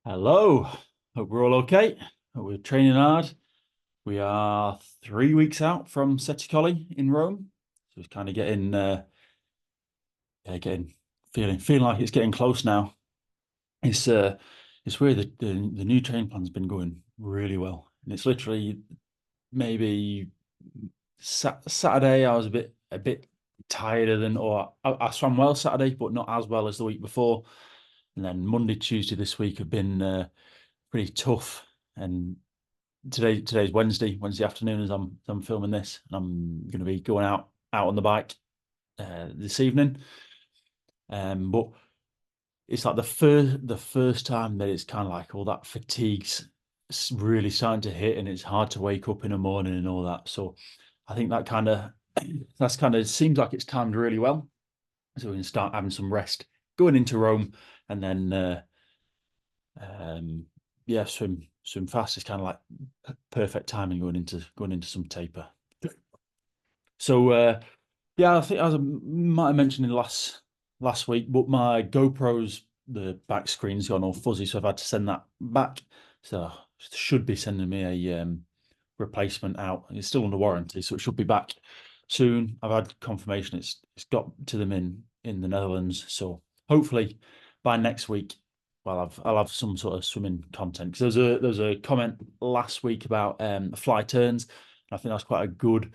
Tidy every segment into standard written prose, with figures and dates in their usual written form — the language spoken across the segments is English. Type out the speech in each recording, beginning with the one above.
Hello, hope we're all okay. Hope we're training hard. We are 3 weeks out from Seticoli in Rome, so it's kind of getting feeling like it's getting close now. It's uh, it's weird that the new training plan's been going really well, and it's literally maybe Saturday I was a bit tireder than, or I swam well Saturday, but not as well as the week before, and then Monday, Tuesday this week have been pretty tough. And today's Wednesday afternoon as I'm filming this, and I'm going to be going out on the bike this evening. But it's like the first time that it's kind of like all that fatigue's really starting to hit, and it's hard to wake up in the morning and all that. So I think that's kind of seems like it's timed really well, so we can start having some rest going into Rome, and then um, yeah, swim fast is kind of like perfect timing going into some taper. So yeah, I think as I might have mentioned in last week, but my GoPro's the back screen's gone all fuzzy, so I've had to send that back. So should be sending me a replacement out. It's still under warranty, so it should be back soon. I've had confirmation it's got to them in the Netherlands, so hopefully by next week, well, I'll have some sort of swimming content, because there was a comment last week about fly turns. And I think that's quite a good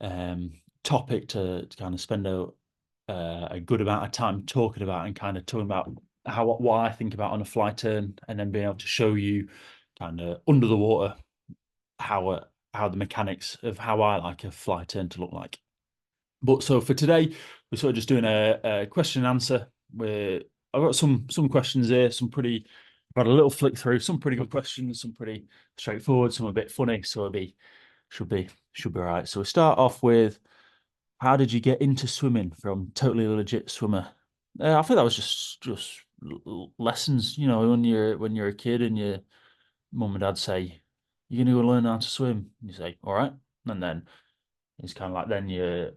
um, topic to kind of spend a good amount of time talking about, and kind of talking about what I think about on a fly turn, and then being able to show you kind of under the water how the mechanics of how I like a fly turn to look like. But so for today, we're sort of just doing a question and answer. Where I've got some questions here, some pretty. I've had a little flick through some pretty good questions, some pretty straightforward, some a bit funny. So should be should be all right. So we start off with, how did you get into swimming from totally legit swimmer? I think that was just lessons. You know, when you're a kid and your mum and dad say you're gonna go learn how to swim, and you say all right, and then it's kind of like then you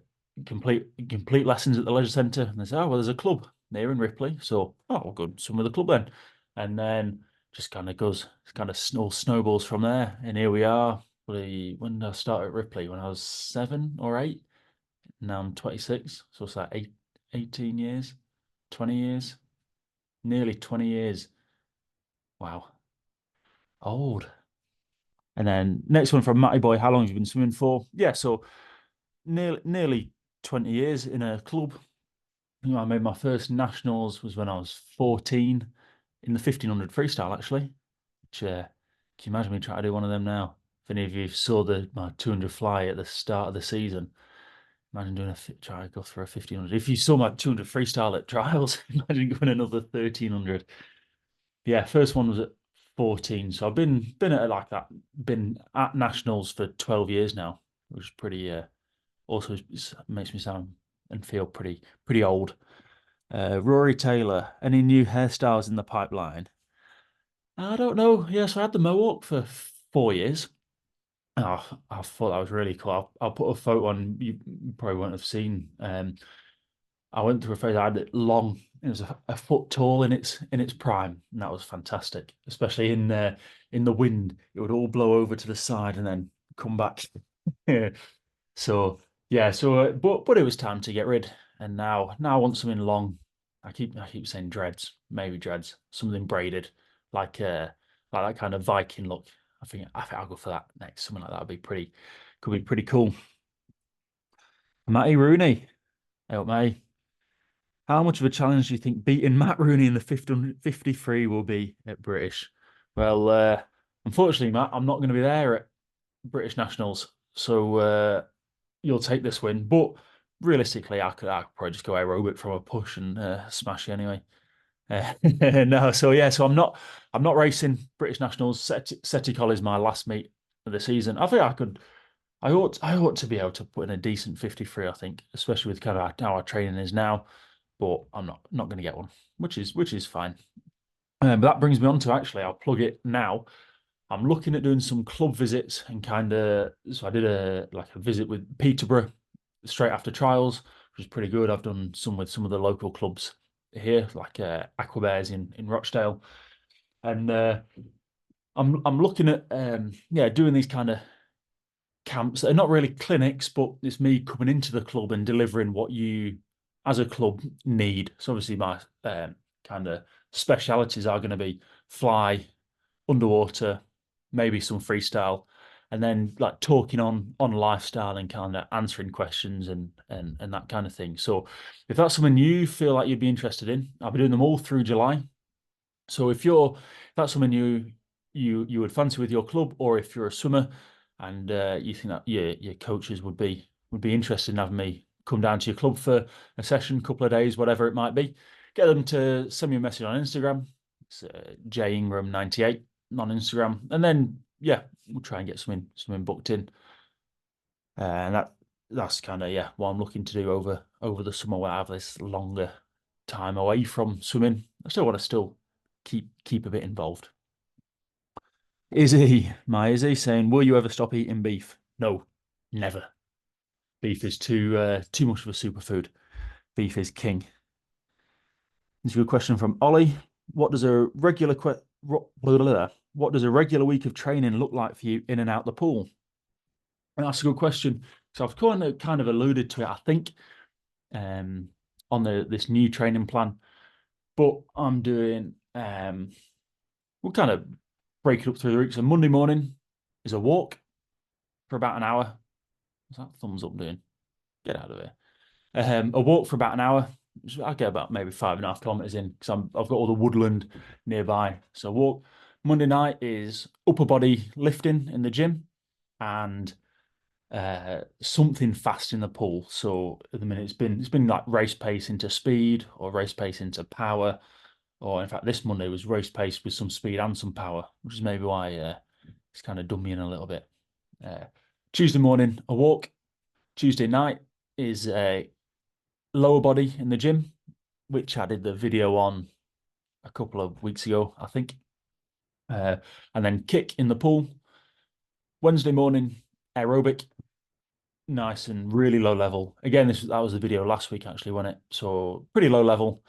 complete lessons at the leisure centre, and they say, oh well, there's a club near in Ripley, so oh we'll go swim with the club then, and then just kind of goes, kind of all snowballs from there, and here we are. When did I start at Ripley? When I was 7 or 8. Now I'm 26, so it's like 18 years, 20 years, nearly 20 years. Wow, old. And then next one from Matty Boy, how long have you been swimming for? Yeah, so nearly 20 years in a club. I made my first nationals was when I was 14 in the 1500 freestyle, actually. Which, can you imagine me trying to do one of them now? If any of you saw my 200 fly at the start of the season, imagine doing try to go through a 1500. If you saw my 200 freestyle at trials, imagine going another 1300. Yeah, first one was at 14. So I've been at like that, been at nationals for 12 years now, which is pretty also makes me sound and feel pretty old. Rory Taylor, any new hairstyles in the pipeline? I don't know. Yes, I had the mohawk for 4 years. Oh, I thought that was really cool. I'll put a photo on. You probably won't have seen. I went through a phase. I had it long. It was a foot tall in its prime, and that was fantastic. Especially in the wind, it would all blow over to the side and then come back. Yeah. So yeah, but it was time to get rid. And now I want something long. I keep saying dreads, maybe dreads, something braided, like that kind of Viking look. I think I'll go for that next. Something like that would be could be pretty cool. Matty Rooney, help me. How much of a challenge do you think beating Matt Rooney in the 53 will be at British? Well, unfortunately, Matt, I'm not going to be there at British Nationals, so you'll take this win. But realistically, I could probably just go aerobic from a push and smash you anyway. No, so yeah, so I'm not racing British Nationals. Seticol is my last meet of the season. I think I ought to be able to put in a decent 53. I think, especially with kind of how our training is now. But I'm not going to get one, which is fine. But that brings me on to, actually, I'll plug it now. I'm looking at doing some club visits, and kind of, so I did a visit with Peterborough straight after trials, which was pretty good. I've done some with some of the local clubs here, like Aquabears in Rochdale. And I'm looking at doing these kind of camps. They're not really clinics, but it's me coming into the club and delivering what you as a club need. So obviously my kind of specialities are going to be fly, underwater, maybe some freestyle, and then like talking on lifestyle and kind of answering questions and that kind of thing. So if that's something you feel like you'd be interested in, I'll be doing them all through July. So if that's something you would fancy with your club, or if you're a swimmer and you think that your coaches would be interested in having me come down to your club for a session, couple of days, whatever it might be, get them to send me a message on Instagram. It's jingram98 on Instagram, and then we'll try and get something booked in. And that's kind of what I'm looking to do over the summer where I have this longer time away from swimming. I still want to keep a bit involved. Izzy saying, will you ever stop eating beef? No, never. Beef is too much of a superfood. Beef is king. This is a question from Ollie. What does a regular what does a regular week of training look like for you in and out the pool? And that's a good question. So I've kind of alluded to it, I think, on this new training plan. But I'm doing we'll kind of break it up through the week. So Monday morning is a walk for about an hour. What's that thumbs up doing? Get out of here. A walk for about an hour. I get about maybe 5.5 kilometers in because I've got all the woodland nearby. So walk. Monday night is upper body lifting in the gym and something fast in the pool. So at the minute it's been like race pace into speed or race pace into power, or in fact this Monday was race pace with some speed and some power, which is maybe why it's kind of done me in a little bit. Tuesday morning a walk. Tuesday night is a lower body in the gym, which I did the video on a couple of weeks ago, I think. And then kick in the pool. Wednesday morning aerobic, nice and really low level. Again, that was the video last week actually, wasn't it? So pretty low level.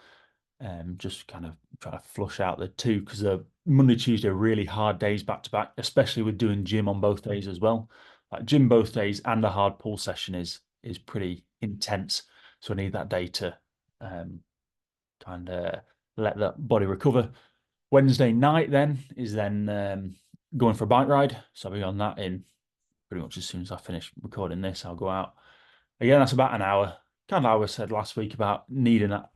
Just kind of trying to flush out the two because the Monday, Tuesday are really hard days back to back, especially with doing gym on both days as well. Like gym both days and a hard pool session is pretty intense. So I need that day to kind of let that body recover. Wednesday night then is going for a bike ride. So I'll be on that in pretty much as soon as I finish recording this. I'll go out. Again, that's about an hour. Kind of like I said last week about needing that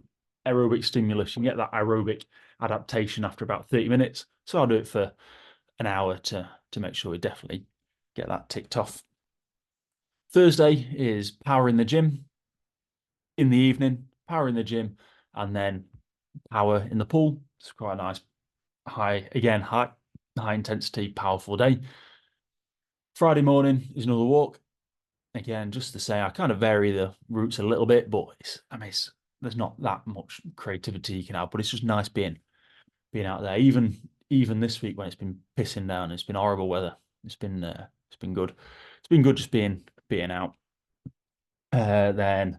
aerobic stimulus. You can get that aerobic adaptation after about 30 minutes. So I'll do it for an hour to make sure we definitely get that ticked off. Thursday is power in the gym in the evening, power in the gym, and then power in the pool. It's quite a nice high intensity, powerful day. Friday morning is another walk. Again, just to say, I kind of vary the routes a little bit, but there's not that much creativity you can have, but it's just nice being out there. Even this week when it's been pissing down, it's been horrible weather. It's been good. It's been good just being out. Then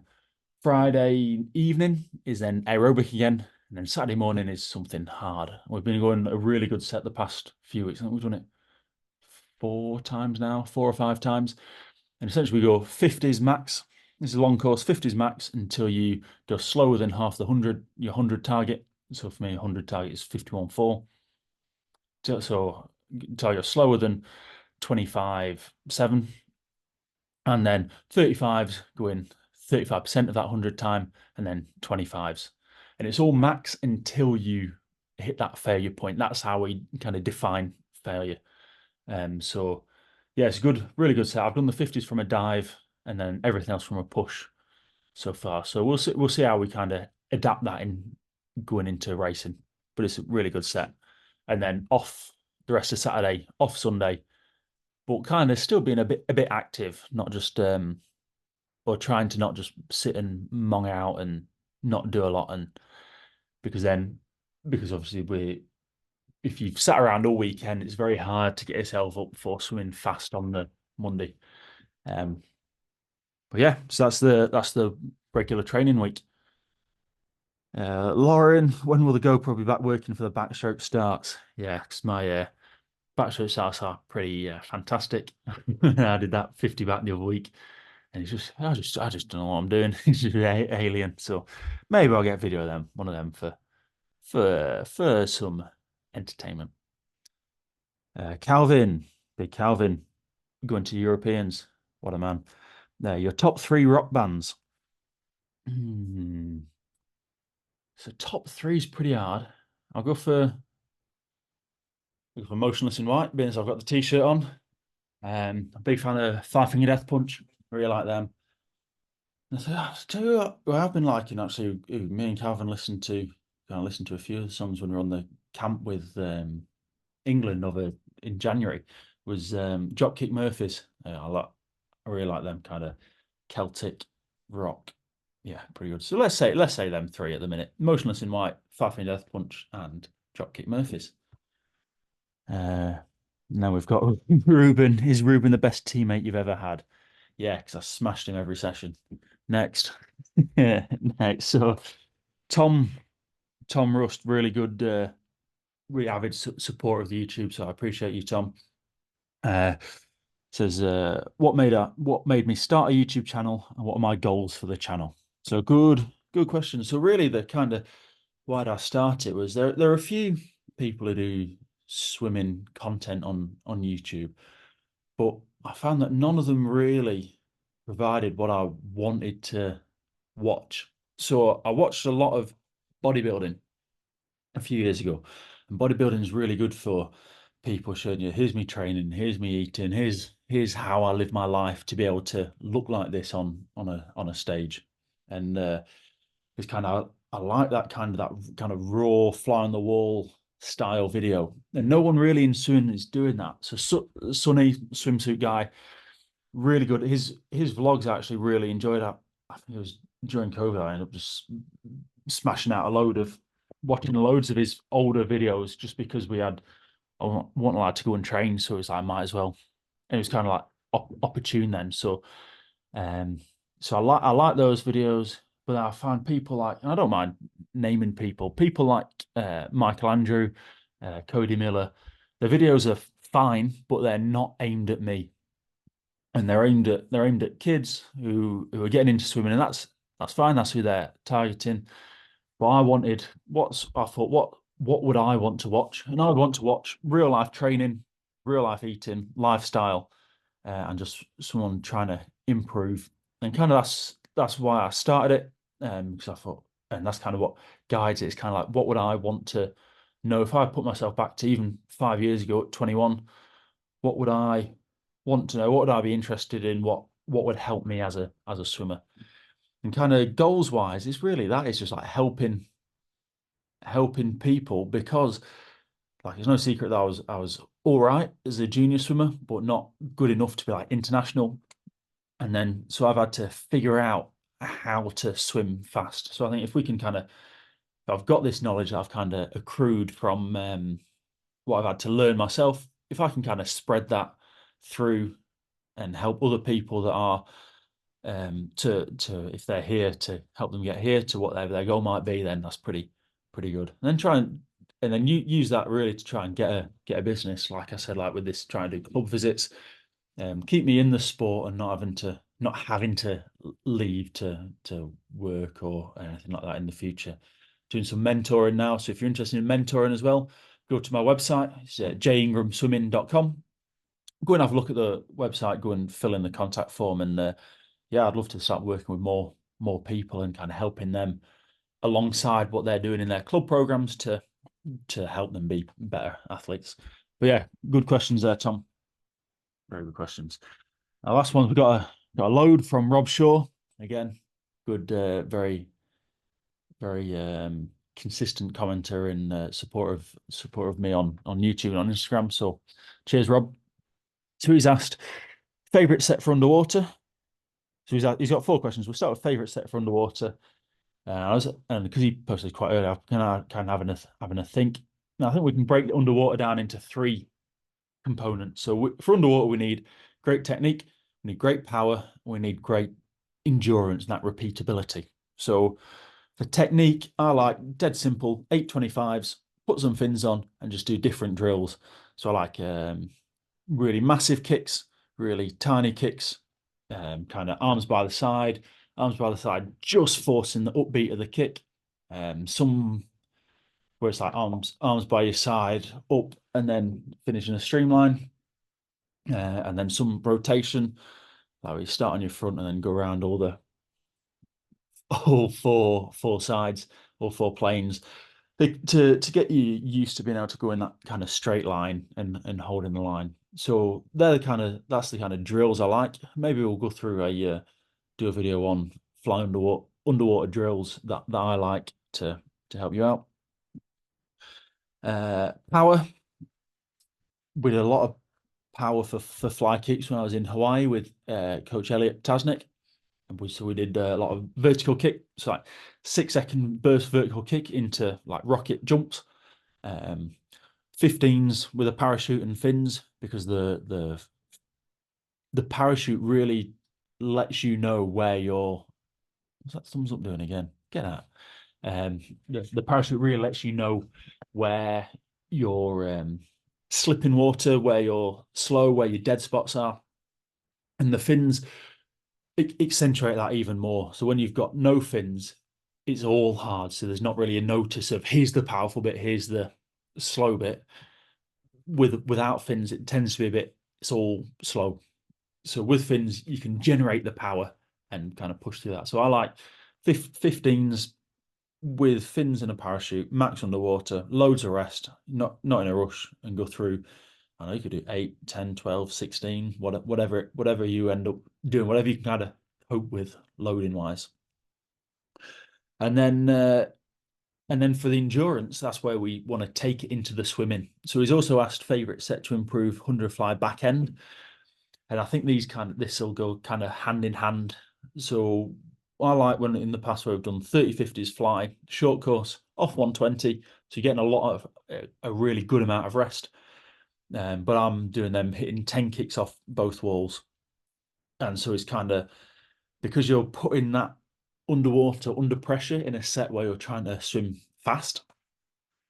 Friday evening is then aerobic again, and then Saturday morning is something hard. We've been going a really good set the past few weeks. I think we've done it 4 or 5 times. And essentially we go 50s max. This is a long course, 50s max until you go slower than half the 100, your 100 target. So for me, 100 target is 51.4. So until you're slower than 25.7. And then 35s going 35% of that 100 time, and then 25s. And it's all max until you hit that failure point. That's how we kind of define failure. So yeah, it's good, really good set. I've done the 50s from a dive and then everything else from a push so far. So we'll see how we kind of adapt that in going into racing. But it's a really good set. And then off the rest of Saturday, off Sunday, but kind of still being a bit active, not just or trying to not just sit and mong out and not do a lot. And because obviously if you've sat around all weekend, it's very hard to get yourself up for swimming fast on the Monday. But yeah, so that's the regular training week. Lauren, when will the GoPro be back working for the backstroke starts? Yeah, because my backstroke starts are pretty fantastic. I did that 50 back the other week, and I just don't know what I'm doing. It's just alien. So maybe I'll get a video of them, one of them for some entertainment. Calvin, big Calvin, going to Europeans. What a man. There, your top three rock bands. Hmm. So top three is pretty hard. I'll go for Motionless in White, being as I've got the t-shirt on. I'm a big fan of Five Finger Death Punch. I really like them. And I said, tell you what, who I've been liking actually. Me and Calvin listened to a few of the songs when we were on the camp with England over in January. Was Dropkick Murphys. I really like them kind of Celtic rock. Yeah, pretty good. So let's say them three at the minute. Motionless in White, Five Finger Death Punch, and Dropkick Murphys. Uh, Now we've got Ruben. Is Ruben the best teammate you've ever had? Yeah, because I smashed him every session. Next. Yeah, next. So Tom Tom Rust, really good, really avid supporter of the YouTube. So I appreciate you, Tom. Uh, Says what made me start a YouTube channel and what are my goals for the channel? So good question. So really the kind of why did I start it was there are a few people who do swimming content on YouTube, but I found that none of them really provided what I wanted to watch. So I watched a lot of bodybuilding a few years ago, and bodybuilding is really good for people showing you, here's me training, here's me eating, here's how I live my life to be able to look like this on a stage. And it's kind of I like that kind of raw fly on the wall style video. And no one really in swimming is doing that. So Sunny swimsuit guy, really good. His vlogs I actually really enjoyed. I think it was during COVID. I ended up just smashing out a load of watching loads of his older videos just because I wasn't allowed to go and train, so it's like I might as well. And it was kind of like opportune then. Um, so I like those videos, but I find people like, and I don't mind naming people like Michael Andrew, Cody Miller. The videos are fine, but they're not aimed at me, and they're aimed at kids who are getting into swimming, and that's fine. That's who they're targeting. But I thought, what would I want to watch? And I would want to watch real life training, real life eating, lifestyle, and just someone trying to improve. And kind of that's why I started it. Because I thought, and that's kind of what guides it. It's kind of like, what would I want to know if I put myself back to even 5 years ago at 21? What would I want to know? What would I be interested in? What would help me as a swimmer? And kind of goals wise, it's really that is just like helping people because like it's no secret that I was all right as a junior swimmer, but not good enough to be like international. And then so I've had to figure out how to swim fast. So I think if we can kind of I've got this knowledge that I've kind of accrued from what I've had to learn myself, if I can kind of spread that through and help other people that are to if they're here to help them get here to whatever their goal might be, then that's pretty good. And then and then you use that really to try and get a business. Like I said, like with this, trying to do club visits, keep me in the sport and not having to leave to work or anything like that in the future. Doing some mentoring now. So if you're interested in mentoring as well, go to my website. It's jingramswimming.com. Go and have a look at the website. Go and fill in the contact form, and yeah, I'd love to start working with more people and kind of helping them alongside what they're doing in their club programs to help them be better athletes. But yeah, good questions there, Tom. Very good questions. Our last one, we've got a load from Rob Shaw. Again, good, very consistent commenter and support of me on YouTube and on Instagram. So cheers, Rob. So he's asked, favorite set for underwater. So he's got 4 questions. We'll start with favorite set for underwater. And because he posted quite early, I'm kind of having a think. Now I think we can break the underwater down into 3 components. So for underwater, we need great technique, we need great power, we need great endurance and that repeatability. So For technique, I like dead simple 825s, put some fins on and just do different drills. So I like really massive kicks, really tiny kicks, kind of arms by the side, just forcing the upbeat of the kick. Some where it's like arms by your side, up, and then finishing a streamline. And then some rotation, like you start on your front and then go around all four sides, all four planes. To get you used to being able to go in that kind of straight line and holding the line. So that's the kind of drills I like. Maybe we'll go through do a video on flying underwater drills that I like to help you out. Power. We did a lot of power for fly kicks when I was in Hawaii with Coach Elliot Tasnik. And we did a lot of vertical kick, so like 6-second burst vertical kick into like rocket jumps, 15s with a parachute and fins, because the parachute really lets you know where you're. What's that thumbs up doing again? Get out. The parachute really lets you know where you're slipping water, where you're slow, where your dead spots are, and the fins accentuate that even more. So when you've got no fins, it's all hard. So there's not really a notice of here's the powerful bit, here's the slow bit. Without fins, it tends to be it's all slow. So with fins, you can generate the power and kind of push through that. So I like 15s with fins and a parachute, max underwater, loads of rest, not in a rush, and go through. I know you could do 8, 10, 12, 16, whatever you end up doing, whatever you can kind of cope with loading wise. And then for the endurance, that's where we want to take it into the swimming. So he's also asked favorite set to improve 100 fly back end. And I think this will go kind of hand in hand. So I like when in the past where we've done 30-50s fly, short course, off 120. So you're getting a really good amount of rest. But I'm doing them hitting 10 kicks off both walls. And so it's kind of, because you're putting that underwater, under pressure in a set where you're trying to swim fast,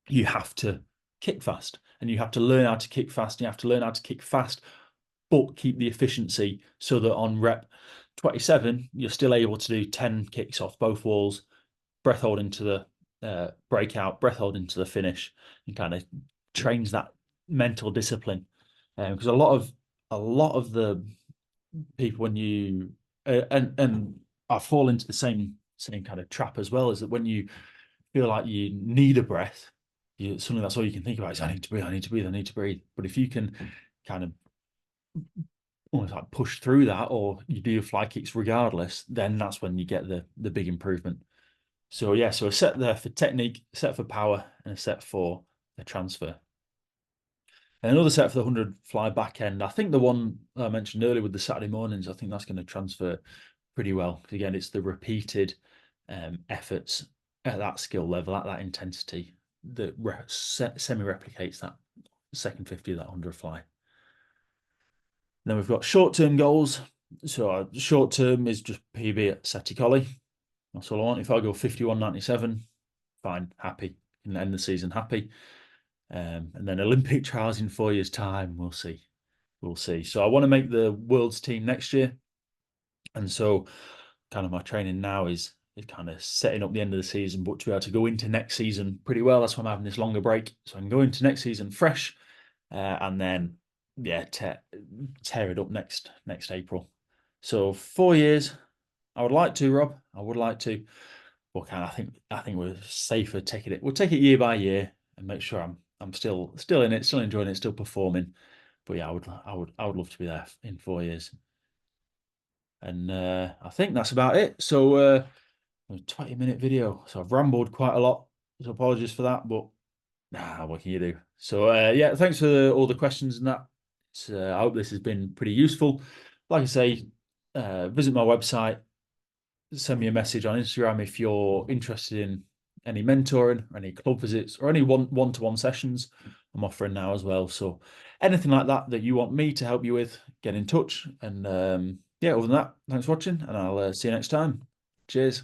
you have to kick fast, and you have to learn how to kick fast. And you have to learn how to kick fast, but keep the efficiency so that on rep 27, you're still able to do 10 kicks off both walls, breath hold into the breakout, breath hold into the finish, and kind of trains that mental discipline. Because a lot of the people, when you and I fall into the same kind of trap as well, is that when you feel like you need a breath, suddenly that's all you can think about is I need to breathe, I need to breathe, I need to breathe. But if you can kind of almost like push through that, or you do your fly kicks regardless, then that's when you get the big improvement. So yeah, so a set there for technique, a set for power, and a set for the transfer. And another set for the 100 fly back end. I think the one I mentioned earlier with the Saturday mornings, I think that's going to transfer pretty well. Because again, it's the repeated efforts at that skill level, at that intensity, that semi-replicates that second 50 of that 100 fly. Then we've got short-term goals. So our short-term is just PB at Seti Collie. That's all I want. If I go 51.97, fine, happy. Can end the season happy. And then Olympic trials in 4 years' time, we'll see. We'll see. So I want to make the world's team next year. And so kind of my training now is kind of setting up the end of the season, but to be able to go into next season pretty well. That's why I'm having this longer break. So I can go into next season fresh, and then tear it up next April. So 4 years. I would like to, Rob. I would like to. But I think we're safer taking it. We'll take it year by year and make sure I'm still in it, still enjoying it, still performing. But yeah, I would love to be there in 4 years. And I think that's about it. So a 20-minute video. So I've rambled quite a lot. So apologies for that, but what can you do? So yeah, thanks for all the questions and that. I hope this has been pretty useful. Like I say, visit my website, send me a message on Instagram if you're interested in any mentoring, or any club visits, or any one-to-one sessions I'm offering now as well. So anything like that you want me to help you with, get in touch. And yeah, other than that, thanks for watching, and I'll see you next time. Cheers.